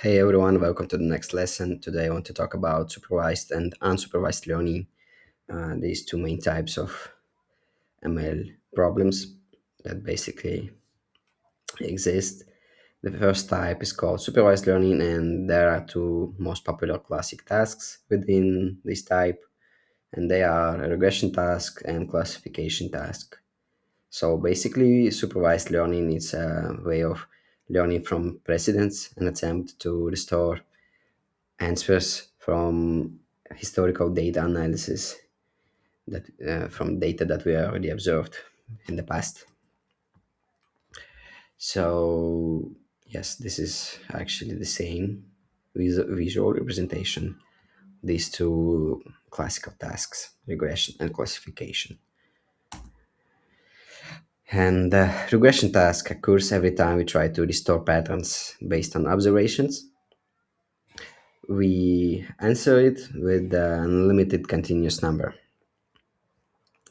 Hey everyone, welcome to the next lesson. Today I want to talk about supervised and unsupervised learning, these two main types of ML problems that basically exist. The first type is called supervised learning, and there are two most popular classic tasks within this type, and they are a regression task and classification task. So basically, supervised learning is a way of learning from precedents, an attempt to restore answers from historical data analysis that from data that we already observed in the past. So yes, this is actually the same visual representation. These two classical tasks, regression and classification. And the regression task occurs every time we try to restore patterns based on observations. We answer it with an unlimited continuous number.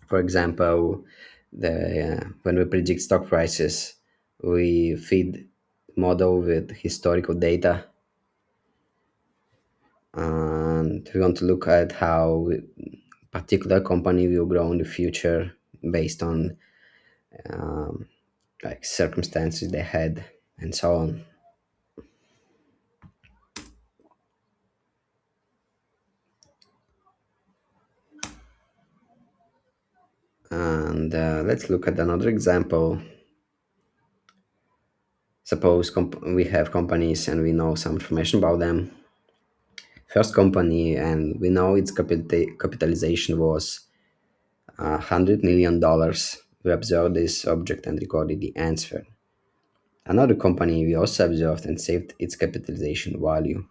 For example, when we predict stock prices, we feed model with historical data, and we want to look at how particular company will grow in the future based on um, like circumstances they had and so on. And let's look at another example. Suppose we have companies and we know some information about them. First company, and we know its capitalization was $100 million. We observed this object and recorded the answer. Another company we also observed and saved its capitalization value.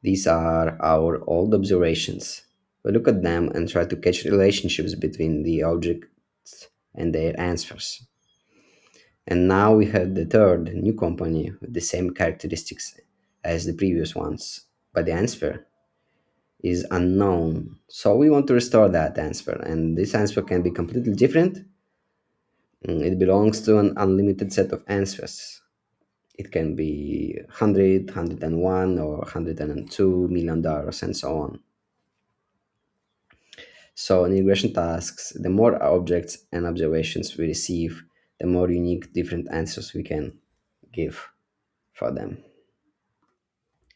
These are our old observations. We look at them and try to catch relationships between the objects and their answers. And now we have the third new company with the same characteristics as the previous ones, but the answer is unknown. So we want to restore that answer, and this answer can be completely different. It belongs to an unlimited set of answers. It can be 100, 101, or $102 million, and so on. So in regression tasks, the more objects and observations we receive, the more unique different answers we can give for them.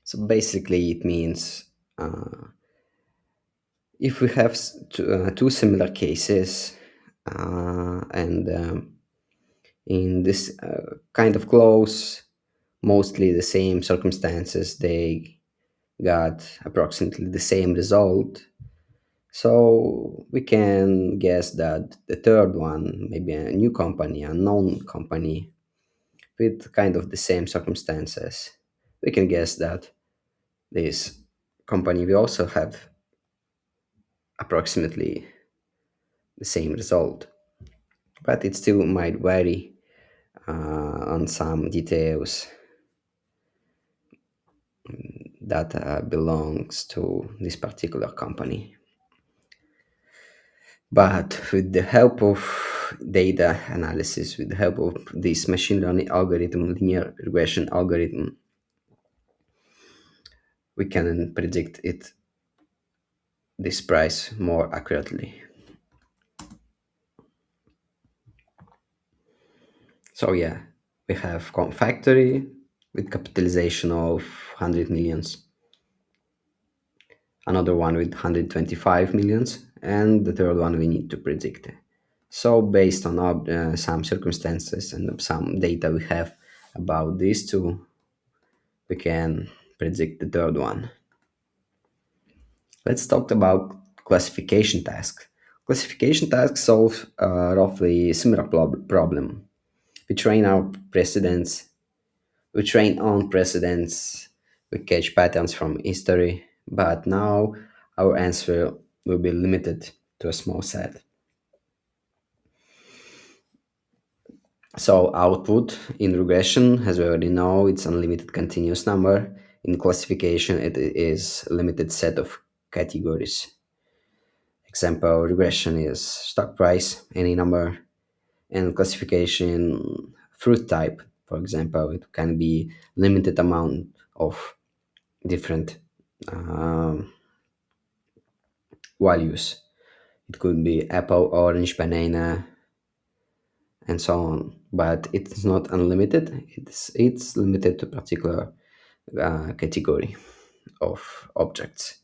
So basically, it means if we have two similar cases, and in this kind of close, mostly the same circumstances, they got approximately the same result. So we can guess that the third one, maybe a new company, a known company with kind of the same circumstances, we can guess that this company will also have approximately the same result. But it still might vary on some details that belongs to this particular company. But with the help of data analysis, with the help of this machine learning algorithm, linear regression algorithm, we can predict it this price more accurately. So yeah, we have Factory with capitalization of 100 millions, another one with 125 millions, and the third one we need to predict. So based on some circumstances and some data we have about these two, we can predict the third one. Let's talk about classification task. Classification task solves a roughly similar problem. We train our precedents, we train on precedents, we catch patterns from history, but now our answer will be limited to a small set. So output in regression, as we already know, it's unlimited continuous number. In classification, it is a limited set of categories. Example, regression is stock price, any number, and classification fruit type. For example, it can be limited amount of different um, values. It could be apple, orange, banana, and so on. But it's not unlimited. It's limited to particular category of objects.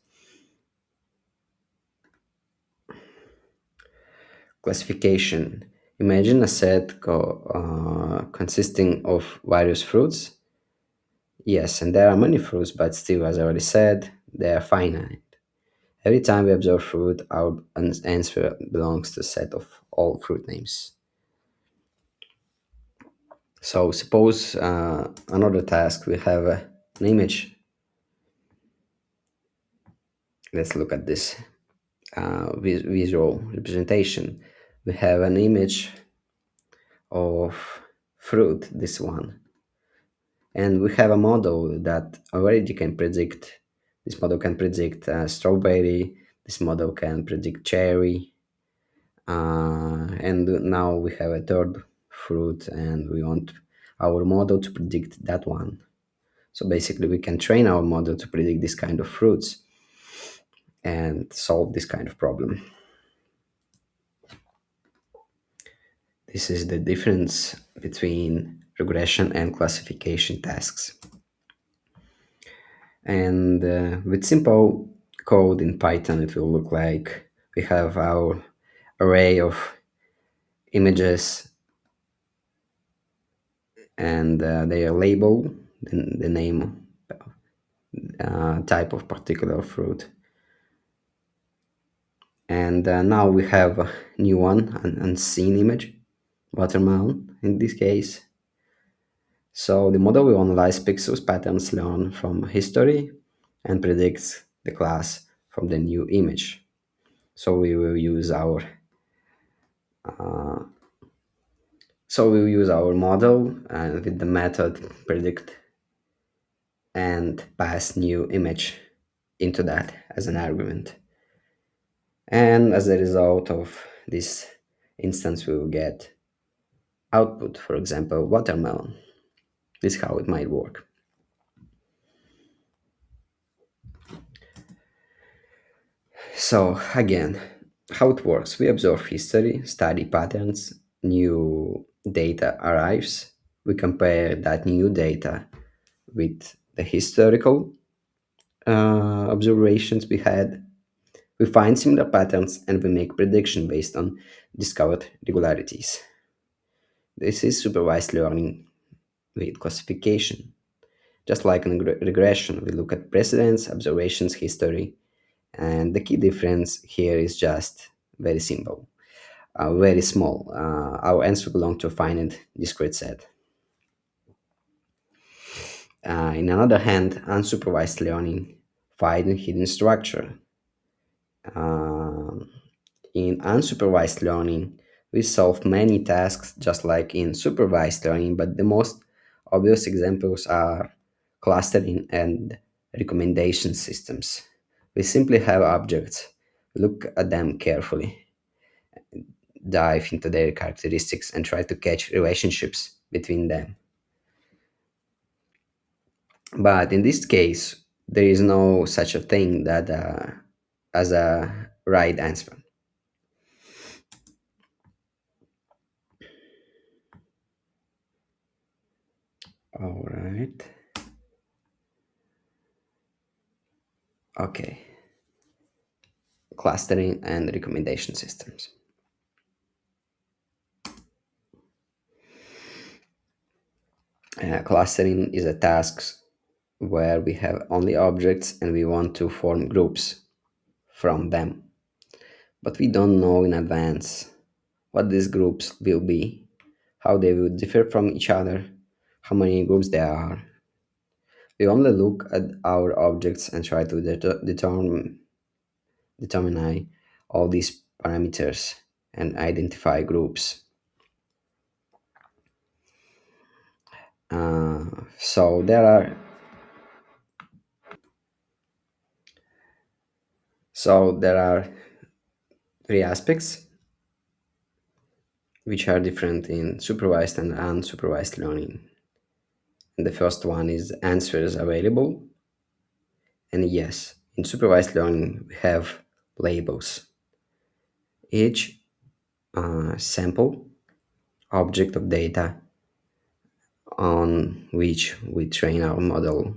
Classification. Imagine a set consisting of various fruits. Yes, and there are many fruits, but still, as I already said, they are finite. Every time we observe fruit, our answer belongs to a set of all fruit names. So suppose another task, we have an image. Let's look at this visual representation. We have an image of fruit, this one, and we have a model that already can predict. This model can predict strawberry. This model can predict cherry. And now we have a third fruit, and we want our model to predict that one. So basically, we can train our model to predict this kind of fruits and solve this kind of problem. This is the difference between regression and classification tasks. And with simple code in Python, it will look like we have our array of images, and they are labeled the name type of particular fruit. And now we have a new one, an unseen image, watermelon in this case. So the model will analyze pixels patterns learned from history and predicts the class from the new image. So we will use our model and with the method predict and pass new image into that as an argument. And as a result of this instance, we will get output, for example, watermelon. This is how it might work. So again, how it works. We observe history, study patterns, new data arrives. We compare that new data with the historical observations we had. We find similar patterns and we make prediction based on discovered regularities. This is supervised learning with classification. Just like in regression, we look at precedents, observations, history, and the key difference here is just very simple, very small. Our answer belongs to a finite discrete set. In another hand, unsupervised learning find hidden structure. Um, in unsupervised learning, we solve many tasks just like in supervised learning, but the most obvious examples are clustering and recommendation systems. We simply have objects, look at them carefully, dive into their characteristics, and try to catch relationships between them. But in this case, there is no such a thing that as a right answer. All right. Okay. Clustering and recommendation systems. Clustering is a task where we have only objects and we want to form groups from them. But we don't know in advance what these groups will be, how they will differ from each other, how many groups there are. We only look at our objects and try to determine all these parameters and identify groups. Uh, so there are there are three aspects which are different in supervised and unsupervised learning. And the first one is answers available. And yes, in supervised learning, we have labels. Each sample object of data on which we train our model.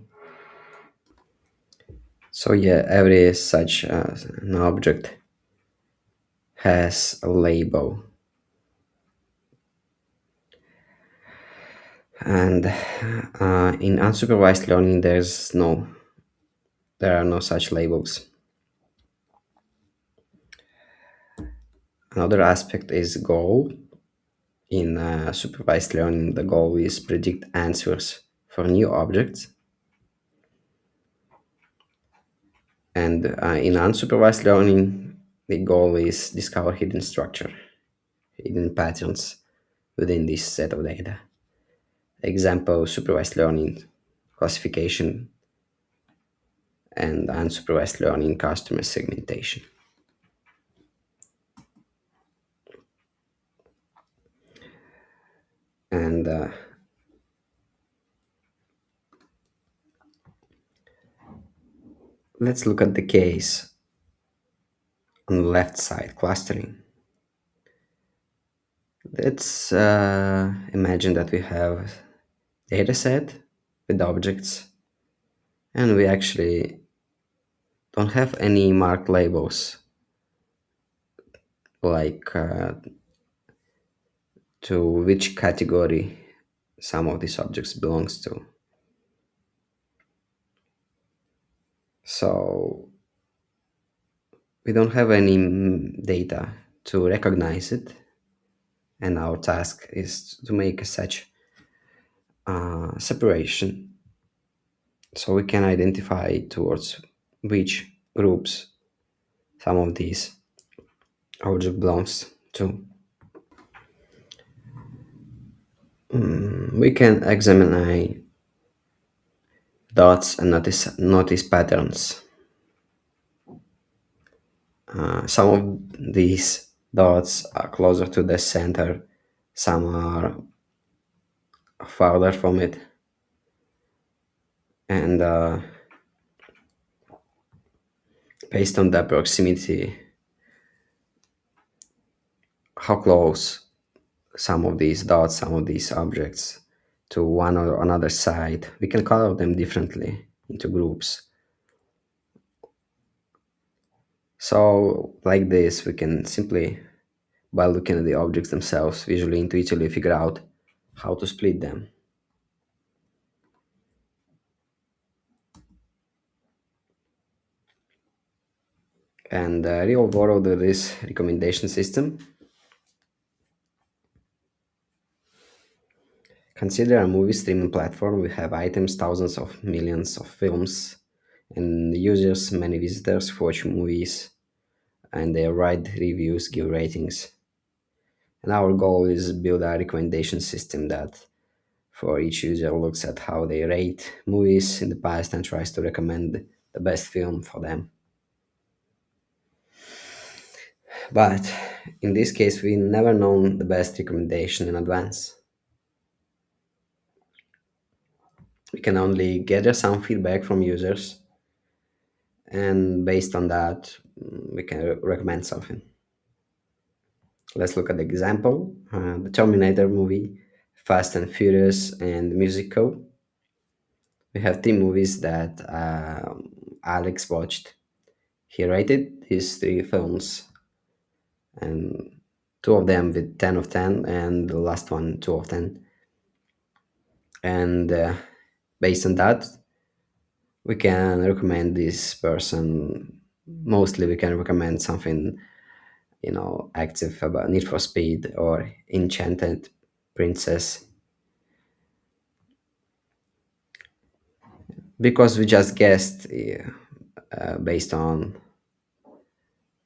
So yeah, every such an object has a label, and in unsupervised learning, there are no such labels. Another aspect is goal. In supervised learning, the goal is predict answers for new objects, and in unsupervised learning, the goal is discover hidden structure, hidden patterns within this set of data. Example: supervised learning, classification, and unsupervised learning, customer segmentation. And let's look at the case on the left side, clustering. Let's imagine that we have data set with objects, and we actually don't have any marked labels like to which category some of these objects belongs to. So we don't have any data to recognize it, and our task is to make such separation so we can identify towards which groups some of these object belongs to. We can examine dots and notice patterns. Some of these dots are closer to the center, some are farther from it, and based on the proximity, how close some of these dots, some of these objects to one or another side, we can color them differently into groups. So, like this, we can simply, by looking at the objects themselves, visually, intuitively figure out how to split them. And the real world of this recommendation system, consider a movie streaming platform. We have items, thousands of millions of films, and users, many visitors who watch movies, and they write reviews, give ratings. And our goal is build a recommendation system that for each user looks at how they rate movies in the past and tries to recommend the best film for them. But in this case, we never known the best recommendation in advance. We can only gather some feedback from users, and based on that, we can recommend something. Let's look at the example: the Terminator movie, Fast and Furious, and Musical. We have three movies that Alex watched. He rated his three films, and two of them with 10 of 10, and the last one 2 of 10. And based on that, we can recommend this person. Mostly, we can recommend something, active about Need for Speed or Enchanted Princess, because we just guessed based on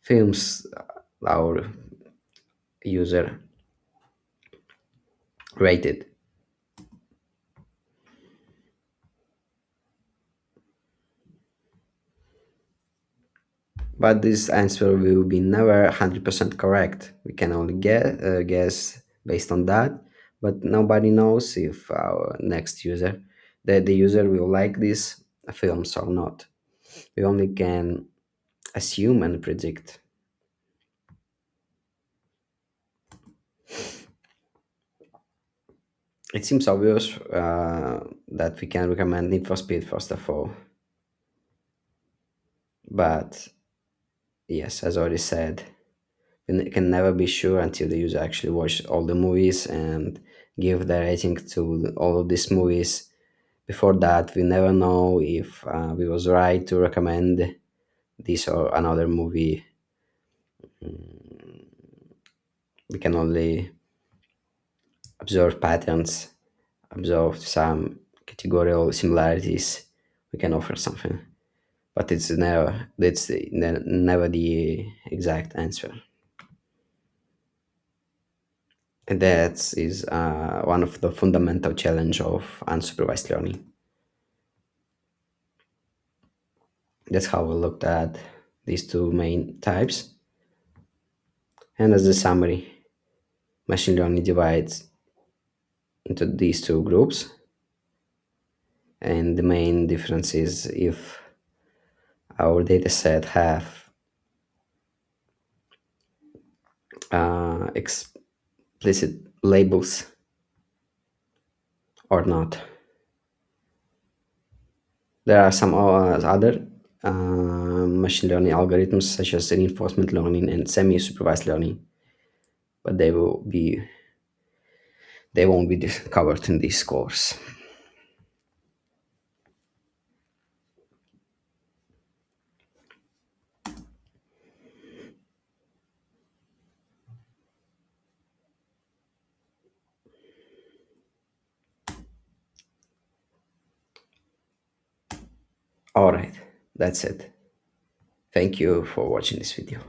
films our user rated. But this answer will be never 100% correct. We can only guess based on that, but nobody knows if our next user that the user will like these films or not. We only can assume and predict. It seems obvious that we can recommend Need for Speed first of all, but yes, as already said, we can never be sure until the user actually watch all the movies and give their rating to all of these movies. Before that, we never know if we was right to recommend this or another movie. We can only observe patterns, observe some categorical similarities. We can offer something, but never the exact answer. And that is one of the fundamental challenge of unsupervised learning. That's how we looked at these two main types. And as a summary, machine learning divides into these two groups. And the main difference is if our data set have explicit labels or not. There are some other machine learning algorithms such as reinforcement learning and semi-supervised learning, but they won't be covered in this course. All right, that's it. Thank you for watching this video.